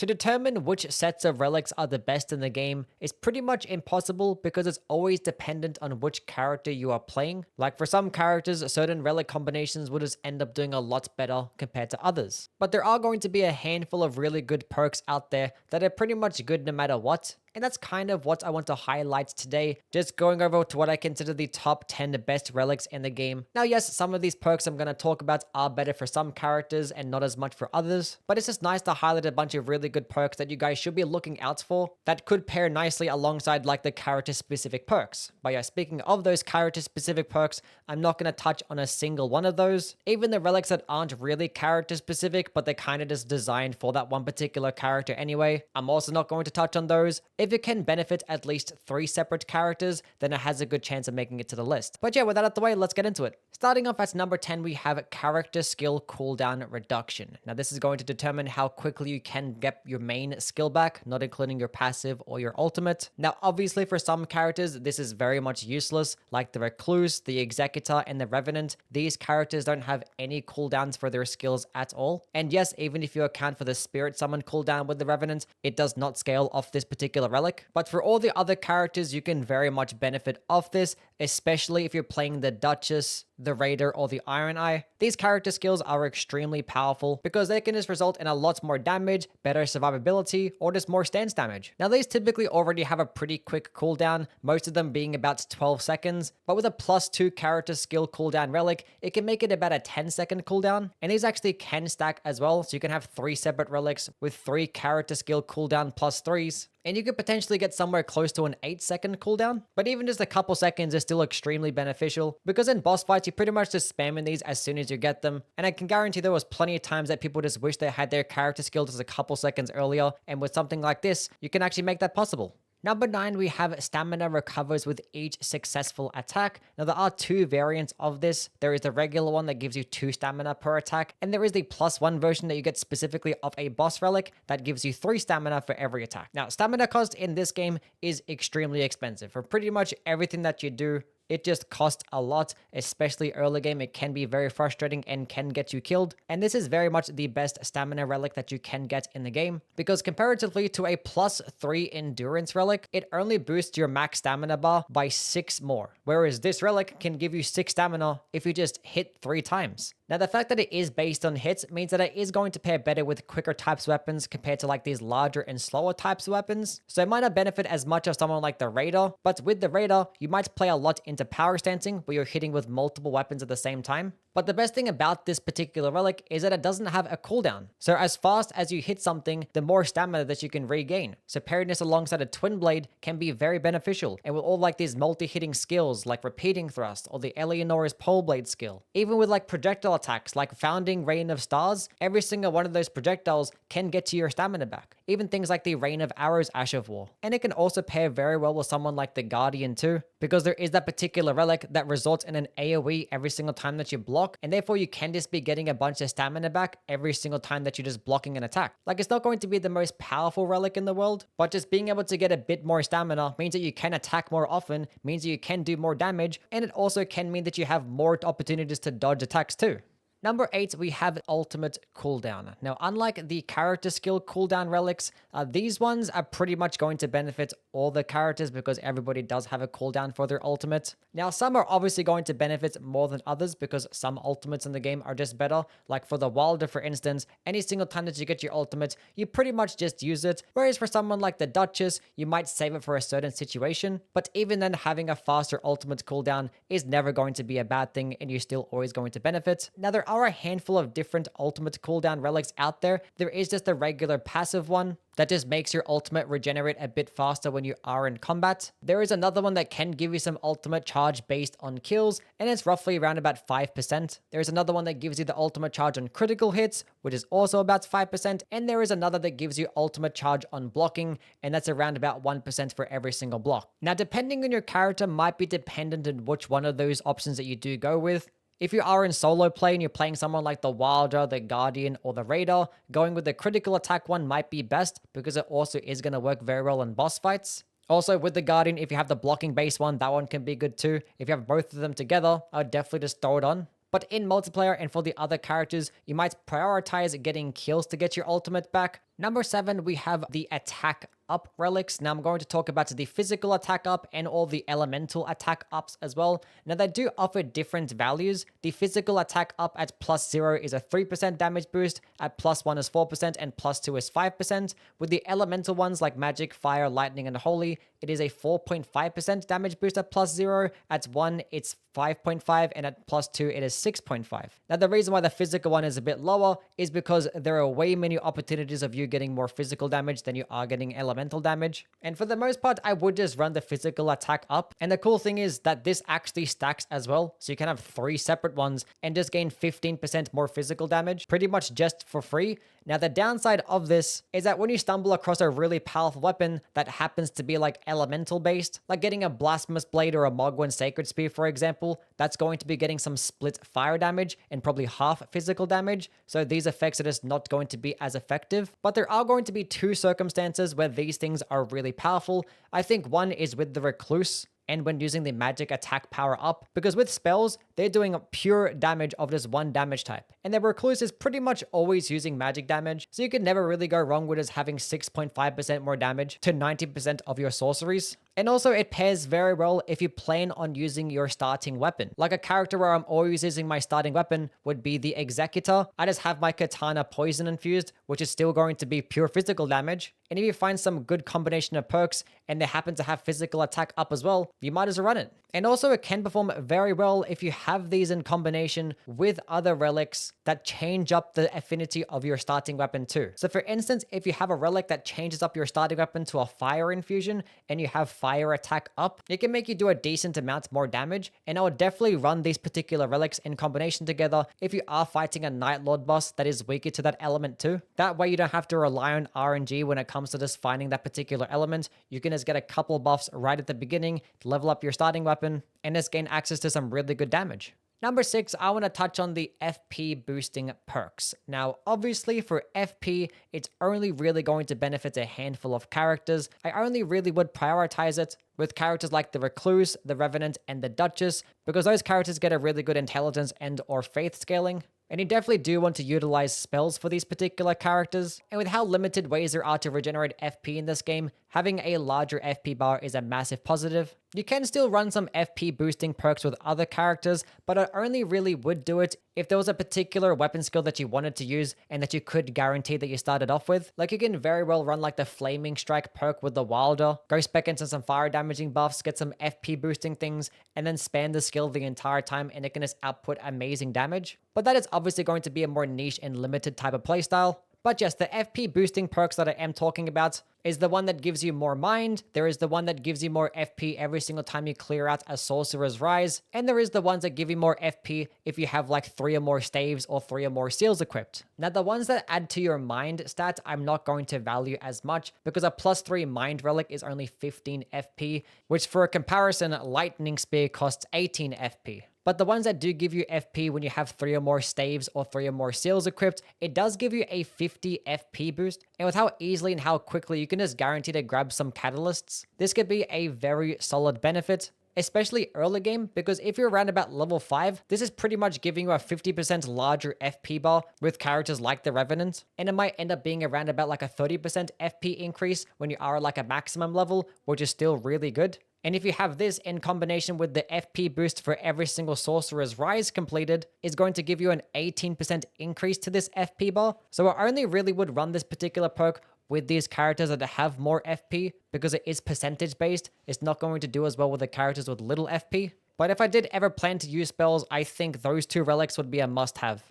To determine which sets of relics are the best in the game is pretty much impossible because it's always dependent on which character you are playing. Like for some characters, certain relic combinations will just end up doing a lot better compared to others. But there are going to be a handful of really good perks out there that are pretty much good no matter what. And that's kind of what I want to highlight today, just going over to what I consider the top 10 best relics in the game. Now yes, some of these perks I'm going to talk about are better for some characters and not as much for others, but it's just nice to highlight a bunch of really good perks that you guys should be looking out for that could pair nicely alongside like the character specific perks. But yeah, speaking of those character specific perks, I'm not going to touch on a single one of those. Even the relics that aren't really character specific, but they're kind of just designed for that one particular character anyway, I'm also not going to touch on those. If it can benefit at least 3 separate characters, then it has a good chance of making it to the list. But yeah, with that out the way, let's get into it. Starting off at number 10, we have character skill cooldown reduction. Now this is going to determine how quickly you can get your main skill back, not including your passive or your ultimate. Now obviously for some characters, this is very much useless, like the Recluse, the Executor, and the Revenant. These characters don't have any cooldowns for their skills at all. And yes, even if you account for the Spirit Summon cooldown with the Revenant, it does not scale off this particular relic. But for all the other characters, you can very much benefit off this, especially if you're playing the Duchess, the Raider, or the Iron Eye. These character skills are extremely powerful because they can just result in a lot more damage, better survivability, or just more stance damage. Now these typically already have a pretty quick cooldown, most of them being about 12 seconds, but with a +2 character skill cooldown relic, it can make it about a 10-second cooldown. And these actually can stack as well, so you can have 3 separate relics with 3 character skill cooldown +3s. And you could potentially get somewhere close to an 8-second cooldown, but even just a couple seconds is still extremely beneficial because in boss fights, you pretty much just spamming these as soon as you get them. And I can guarantee there was plenty of times that people just wish they had their character skill just a couple seconds earlier, and with something like this, you can actually make that possible. Number 9, we have stamina recovers with each successful attack. Now there are 2 variants of this. There is the regular one that gives you 2 stamina per attack, and there is the +1 version that you get specifically of a boss relic that gives you 3 stamina for every attack. Now stamina cost in this game is extremely expensive. For pretty much everything that you do, it just costs a lot, especially early game. It can be very frustrating and can get you killed. And this is very much the best stamina relic that you can get in the game because comparatively to a +3 endurance relic, it only boosts your max stamina bar by 6 more. Whereas this relic can give you 6 stamina if you just hit 3 times. Now the fact that it is based on hits means that it is going to pair better with quicker types of weapons compared to like these larger and slower types of weapons. So it might not benefit as much as someone like the Raider, but with the Raider, you might play a lot into power stancing where you're hitting with multiple weapons at the same time. But the best thing about this particular relic is that it doesn't have a cooldown. So as fast as you hit something, the more stamina that you can regain. So pairing this alongside a twin blade can be very beneficial. And with all like these multi-hitting skills like repeating thrust or the Eleonora's pole blade skill, even with like projectile attacks like Founding Rain of Stars, every single one of those projectiles can get to your stamina back. Even things like the Rain of Arrows Ash of War. And it can also pair very well with someone like the Guardian too, because there is that particular relic that results in an AoE every single time that you block, and therefore you can just be getting a bunch of stamina back every single time that you're just blocking an attack. Like it's not going to be the most powerful relic in the world, but just being able to get a bit more stamina means that you can attack more often, means that you can do more damage, and it also can mean that you have more opportunities to dodge attacks too. Number 8, we have ultimate cooldown. Now, unlike the character skill cooldown relics, these ones are pretty much going to benefit all the characters because everybody does have a cooldown for their ultimate. Now, some are obviously going to benefit more than others because some ultimates in the game are just better. Like for the Wilder, for instance, any single time that you get your ultimate, you pretty much just use it. Whereas for someone like the Duchess, you might save it for a certain situation. But even then, having a faster ultimate cooldown is never going to be a bad thing and you're still always going to benefit. Now, there are a handful of different ultimate cooldown relics out there. There is just a regular passive one that just makes your ultimate regenerate a bit faster when you are in combat. There is another one that can give you some ultimate charge based on kills, and it's roughly around about 5%. There is another one that gives you the ultimate charge on critical hits, which is also about 5%, and there is another that gives you ultimate charge on blocking, and that's around about 1% for every single block. Now, depending on your character might be dependent on which one of those options that you do go with. If you are in solo play and you're playing someone like the Wilder, the Guardian, or the Raider, going with the critical attack one might be best because it also is going to work very well in boss fights. Also, with the Guardian, if you have the blocking base one, that one can be good too. If you have both of them together, I would definitely just throw it on. But in multiplayer and for the other characters, you might prioritize getting kills to get your ultimate back. Number 7, we have the attack up relics. Now I'm going to talk about the physical attack up and all the elemental attack ups as well. Now they do offer different values. The physical attack up at +0 is a 3% damage boost, at +1 is 4%, and +2 is 5%. With the elemental ones like magic, fire, lightning, and holy, it is a 4.5% damage boost at +0. At 1, it's 5.5, and at +2, it is 6.5. Now the reason why the physical one is a bit lower is because there are way many opportunities of you getting more physical damage than you are getting elemental damage. And for the most part, I would just run the physical attack up. And the cool thing is that this actually stacks as well. So you can have 3 separate ones and just gain 15% more physical damage, pretty much just for free. Now, the downside of this is that when you stumble across a really powerful weapon that happens to be like elemental based, like getting a blasphemous blade or a Mogwen sacred spear, for example, that's going to be getting some split fire damage and probably half physical damage. So these effects are just not going to be as effective. But there are going to be 2 circumstances where these things are really powerful. I think one is with the recluse, and when using the magic attack power up, because with spells, they're doing pure damage of just one damage type. And the recluse is pretty much always using magic damage, so you can never really go wrong with just having 6.5% more damage to 90% of your sorceries. And also it pairs very well if you plan on using your starting weapon. Like a character where I'm always using my starting weapon would be the Executor. I just have my katana poison infused, which is still going to be pure physical damage. And if you find some good combination of perks and they happen to have physical attack up as well, you might as well run it. And also it can perform very well if you have these in combination with other relics that change up the affinity of your starting weapon too. So for instance, if you have a relic that changes up your starting weapon to a fire infusion and you have fire attack up, it can make you do a decent amount more damage. And I would definitely run these particular relics in combination together if you are fighting a Night Lord boss that is weaker to that element too. That way you don't have to rely on RNG when it comes to just finding that particular element. You can just get a couple buffs right at the beginning to level up your starting weapon and just gain access to some really good damage. Number 6, I want to touch on the FP boosting perks. Now, obviously for FP, it's only really going to benefit a handful of characters. I only really would prioritize it with characters like the Recluse, the Revenant, and the Duchess, because those characters get a really good intelligence and or faith scaling. And you definitely do want to utilize spells for these particular characters. And with how limited ways there are to regenerate FP in this game, having a larger FP bar is a massive positive. You can still run some FP boosting perks with other characters, but I only really would do it if there was a particular weapon skill that you wanted to use and that you could guarantee that you started off with. Like you can very well run like the Flaming Strike perk with the Wilder, go spec into some fire damaging buffs, get some FP boosting things, and then spam the skill the entire time and it can just output amazing damage. But that is obviously going to be a more niche and limited type of playstyle. But yes, the FP boosting perks that I am talking about is the one that gives you more mind, there is the one that gives you more FP every single time you clear out a Sorcerer's Rise, and there is the ones that give you more FP if you have like 3 or more staves or 3 or more seals equipped. Now the ones that add to your mind stat, I'm not going to value as much because a +3 mind relic is only 15 FP, which for a comparison, Lightning Spear costs 18 FP. But the ones that do give you FP when you have 3 or more staves or 3 or more seals equipped, it does give you a 50 FP boost. And with how easily and how quickly you can just guarantee to grab some catalysts, this could be a very solid benefit, especially early game, because if you're around about level 5, this is pretty much giving you a 50% larger FP bar with characters like the Revenant, and it might end up being around about like a 30% FP increase when you are like a maximum level, which is still really good. And if you have this in combination with the FP boost for every single Sorcerer's Rise completed, is going to give you an 18% increase to this FP bar. So I only really would run this particular perk with these characters that have more FP because it is percentage based. It's not going to do as well with the characters with little FP. But if I did ever plan to use spells, I think those 2 relics would be a must-have.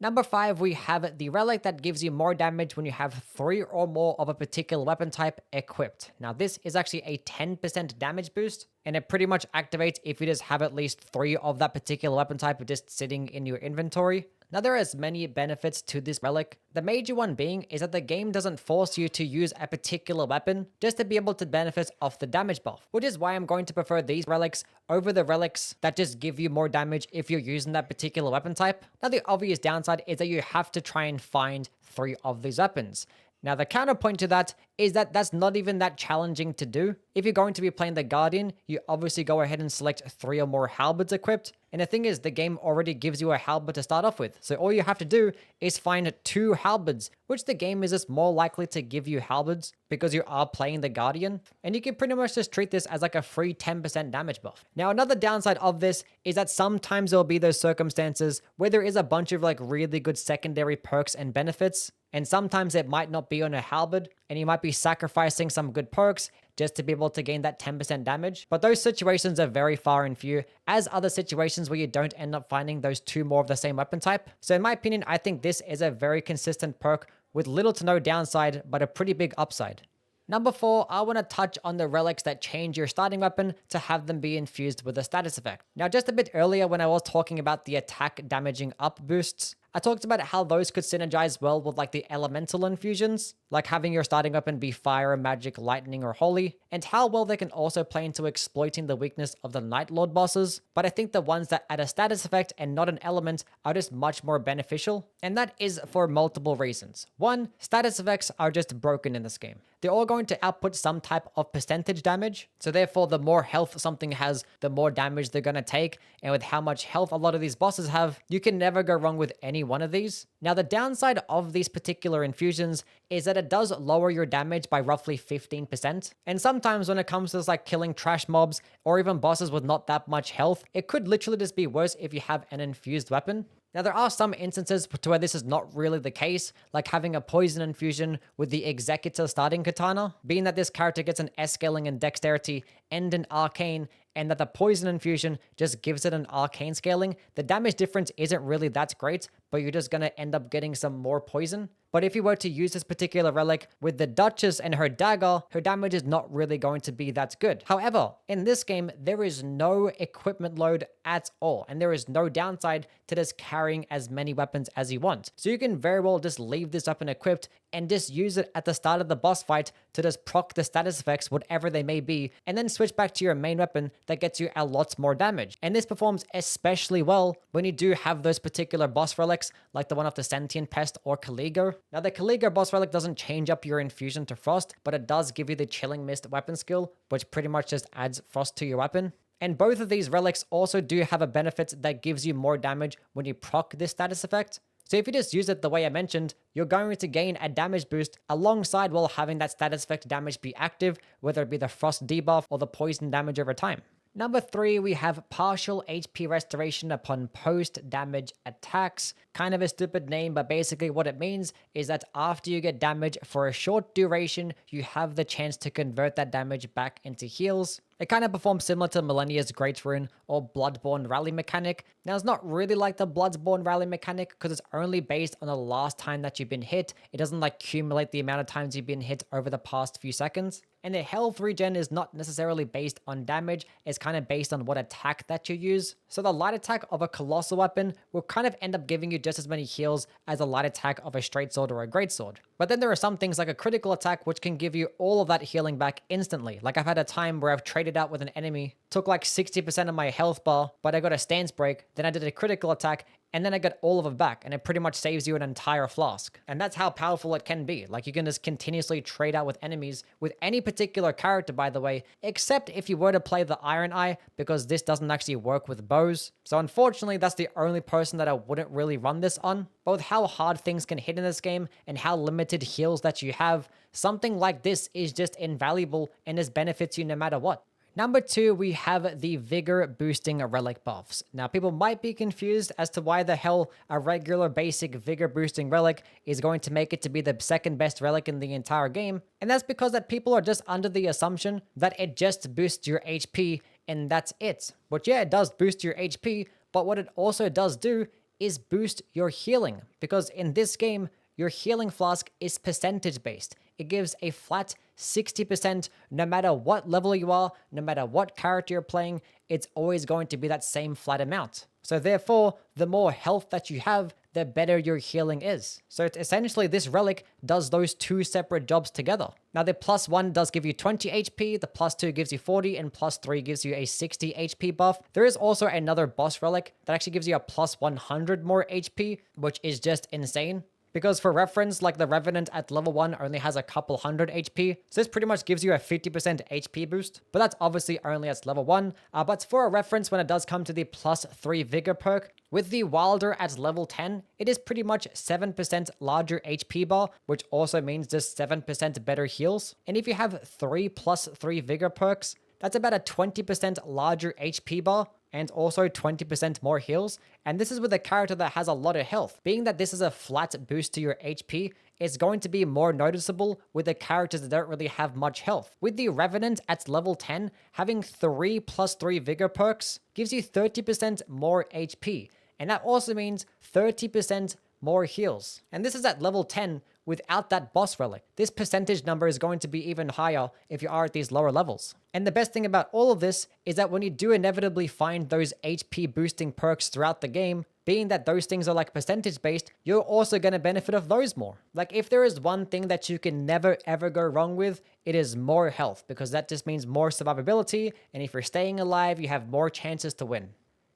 Number 5, we have the relic that gives you more damage when you have 3 or more of a particular weapon type equipped. Now this is actually a 10% damage boost, and it pretty much activates if you just have at least 3 of that particular weapon type just sitting in your inventory. Now there is many benefits to this relic. The major one being is that the game doesn't force you to use a particular weapon just to be able to benefit off the damage buff, which is why I'm going to prefer these relics over the relics that just give you more damage if you're using that particular weapon type. Now the obvious downside is that you have to try and find 3 of these weapons. Now, the counterpoint to that is that that's not even that challenging to do. If you're going to be playing the Guardian, you obviously go ahead and select 3 or more halberds equipped. And the thing is, the game already gives you a halberd to start off with. So all you have to do is find 2 halberds, which the game is just more likely to give you halberds because you are playing the Guardian. And you can pretty much just treat this as like a free 10% damage buff. Now, another downside of this is that sometimes there'll be those circumstances where there is a bunch of like really good secondary perks and benefits. And sometimes it might not be on a halberd, and you might be sacrificing some good perks just to be able to gain that 10% damage. But those situations are very far and few, as other situations where you don't end up finding those 2 more of the same weapon type. So in my opinion, I think this is a very consistent perk with little to no downside, but a pretty big upside. Number 4, I want to touch on the relics that change your starting weapon to have them be infused with a status effect. Now, just a bit earlier when I was talking about the attack damaging up boosts, I talked about how those could synergize well with like the elemental infusions, like having your starting weapon be fire, magic, lightning, or holy, and how well they can also play into exploiting the weakness of the Night Lord bosses. But I think the ones that add a status effect and not an element are just much more beneficial, and that is for multiple reasons. 1, status effects are just broken in this game. They're all going to output some type of percentage damage, so therefore the more health something has, the more damage they're going to take, and with how much health a lot of these bosses have, you can never go wrong with any one of these. Now, the downside of these particular infusions is that it does lower your damage by roughly 15%, and sometimes when it comes to like killing trash mobs or even bosses with not that much health, it could literally just be worse if you have an infused weapon. Now, there are some instances to where this is not really the case, like having a poison infusion with the Executor starting katana, being that this character gets an S scaling in dexterity and an arcane, and that the poison infusion just gives it an arcane scaling. The damage difference isn't really that great, but you're just going to end up getting some more poison. But if you were to use this particular relic with the Duchess and her dagger, her damage is not really going to be that good. However, in this game, there is no equipment load at all, and there is no downside to just carrying as many weapons as you want. So you can very well just leave this weapon equipped and just use it at the start of the boss fight to just proc the status effects, whatever they may be, and then switch back to your main weapon that gets you a lot more damage. And this performs especially well when you do have those particular boss relics, like the one of the Sentient Pest or Caligo. Now, the Caligo boss relic doesn't change up your infusion to frost, but it does give you the Chilling Mist weapon skill, which pretty much just adds frost to your weapon. And both of these relics also do have a benefit that gives you more damage when you proc this status effect. So if you just use it the way I mentioned, you're going to gain a damage boost alongside while having that status effect damage be active, whether it be the frost debuff or the poison damage over time. Number 3, we have partial HP restoration upon post-damage attacks. Kind of a stupid name, but basically what it means is that after you get damage for a short duration, you have the chance to convert that damage back into heals. It kind of performs similar to Millennia's Great Rune or Bloodborne Rally mechanic. Now, it's not really like the Bloodborne Rally mechanic because it's only based on the last time that you've been hit. It doesn't like accumulate the amount of times you've been hit over the past few seconds. And the health regen is not necessarily based on damage, it's kind of based on what attack that you use. So the light attack of a colossal weapon will kind of end up giving you just as many heals as a light attack of a straight sword or a great sword. But then there are some things like a critical attack which can give you all of that healing back instantly. Like I've had a time where I've traded out with an enemy, took like 60% of my health bar, but I got a stance break, then I did a critical attack, and then I got all of it back, and it pretty much saves you an entire flask. And that's how powerful it can be. Like, you can just continuously trade out with enemies with any particular character, by the way, except if you were to play the Iron Eye, because this doesn't actually work with bows. So unfortunately, that's the only person that I wouldn't really run this on. Both how hard things can hit in this game and how limited heals that you have, something like this is just invaluable and this benefits you no matter what. Number 2, we have the Vigor boosting relic buffs. Now, people might be confused as to why the hell a regular basic Vigor boosting relic is going to make it to be the second best relic in the entire game. And that's because that people are just under the assumption that it just boosts your HP and that's it. But yeah, it does boost your HP, but what it also does do is boost your healing. Because in this game, your healing flask is percentage based. It gives a flat 60% no matter what level you are, no matter what character you're playing, it's always going to be that same flat amount. So therefore, the more health that you have, the better your healing is. So it's essentially this relic does those two separate jobs together. Now the +1 does give you 20 HP, the +2 gives you 40, and +3 gives you a 60 HP buff. There is also another boss relic that actually gives you a +100 more HP, which is just insane. Because for reference, like the Revenant at level 1 only has a couple hundred HP, so this pretty much gives you a 50% HP boost, but that's obviously only at level 1. But for a reference, when it does come to the +3 Vigor perk, with the Wilder at level 10, it is pretty much 7% larger HP bar, which also means just 7% better heals. And if you have 3 +3 Vigor perks, that's about a 20% larger HP bar, and also 20% more heals. And this is with a character that has a lot of health. Being that this is a flat boost to your HP, it's going to be more noticeable with the characters that don't really have much health. With the Revenant at level 10, having 3 +3 Vigor perks gives you 30% more HP. And that also means 30% more heals. And this is at level 10 without that boss relic. This percentage number is going to be even higher if you are at these lower levels. And the best thing about all of this is that when you do inevitably find those HP boosting perks throughout the game, being that those things are like percentage based, you're also going to benefit of those more. Like if there is one thing that you can never ever go wrong with, it is more health, because that just means more survivability. And if you're staying alive, you have more chances to win.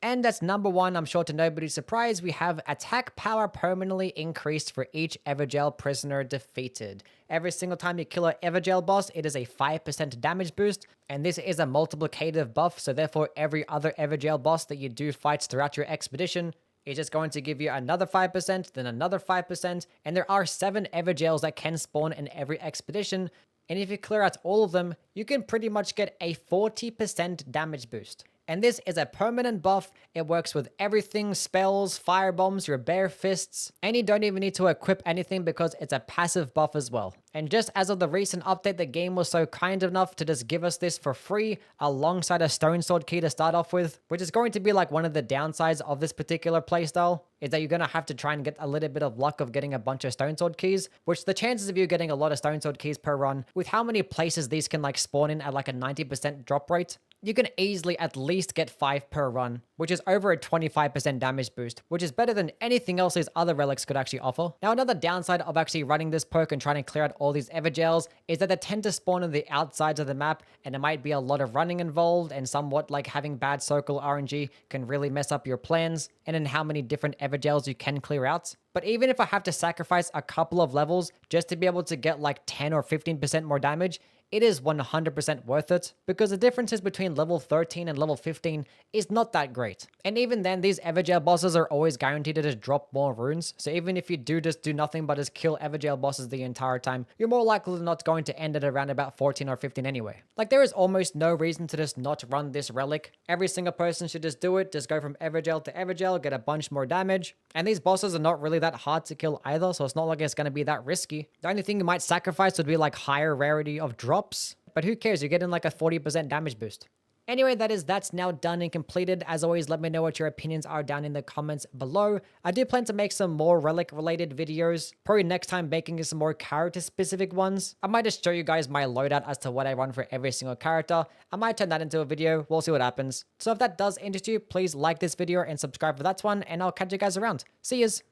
And that's number 1, I'm sure to nobody's surprise, we have attack power permanently increased for each EVERGAOL prisoner defeated. Every single time you kill an EVERGAOL boss, it is a 5% damage boost, and this is a multiplicative buff, so therefore every other EVERGAOL boss that you do fight throughout your expedition is just going to give you another 5%, then another 5%, and there are 7 EVERGAOLs that can spawn in every expedition, and if you clear out all of them, you can pretty much get a 40% damage boost. And this is a permanent buff. It works with everything, spells, fire bombs, your bare fists, and you don't even need to equip anything because it's a passive buff as well. And just as of the recent update, the game was so kind enough to just give us this for free alongside a stone sword key to start off with, which is going to be like one of the downsides of this particular playstyle, is that you're going to have to try and get a little bit of luck of getting a bunch of stone sword keys, which the chances of you getting a lot of stone sword keys per run, with how many places these can like spawn in at like a 90% drop rate, you can easily at least get 5 per run, which is over a 25% damage boost, which is better than anything else these other relics could actually offer. Now, another downside of actually running this perk and trying to clear out all these EVERGAOLs is that they tend to spawn on the outsides of the map, and there might be a lot of running involved, and somewhat like having bad circle RNG can really mess up your plans, and in how many different EVERGAOLs you can clear out. But even if I have to sacrifice a couple of levels just to be able to get like 10 or 15% more damage, it is 100% worth it, because the differences between level 13 and level 15 is not that great. And even then, these EVERGAOL bosses are always guaranteed to just drop more runes, so even if you do just do nothing but just kill EVERGAOL bosses the entire time, you're more likely than not going to end at around about 14 or 15 anyway. Like, there is almost no reason to just not run this relic. Every single person should just do it, just go from EVERGAOL to EVERGAOL, get a bunch more damage, and these bosses are not really that hard to kill either, so it's not like it's going to be that risky. The only thing you might sacrifice would be like higher rarity of drops, but who cares, you're getting like a 40% damage boost. Anyway, that's now done and completed. As always, let me know what your opinions are down in the comments below. I do plan to make some more relic related videos, probably next time making some more character specific ones. I might just show you guys my loadout as to what I run for every single character. I might turn that into a video, we'll see what happens. So if that does interest you, please like this video and subscribe for that one, and I'll catch you guys around. See yous!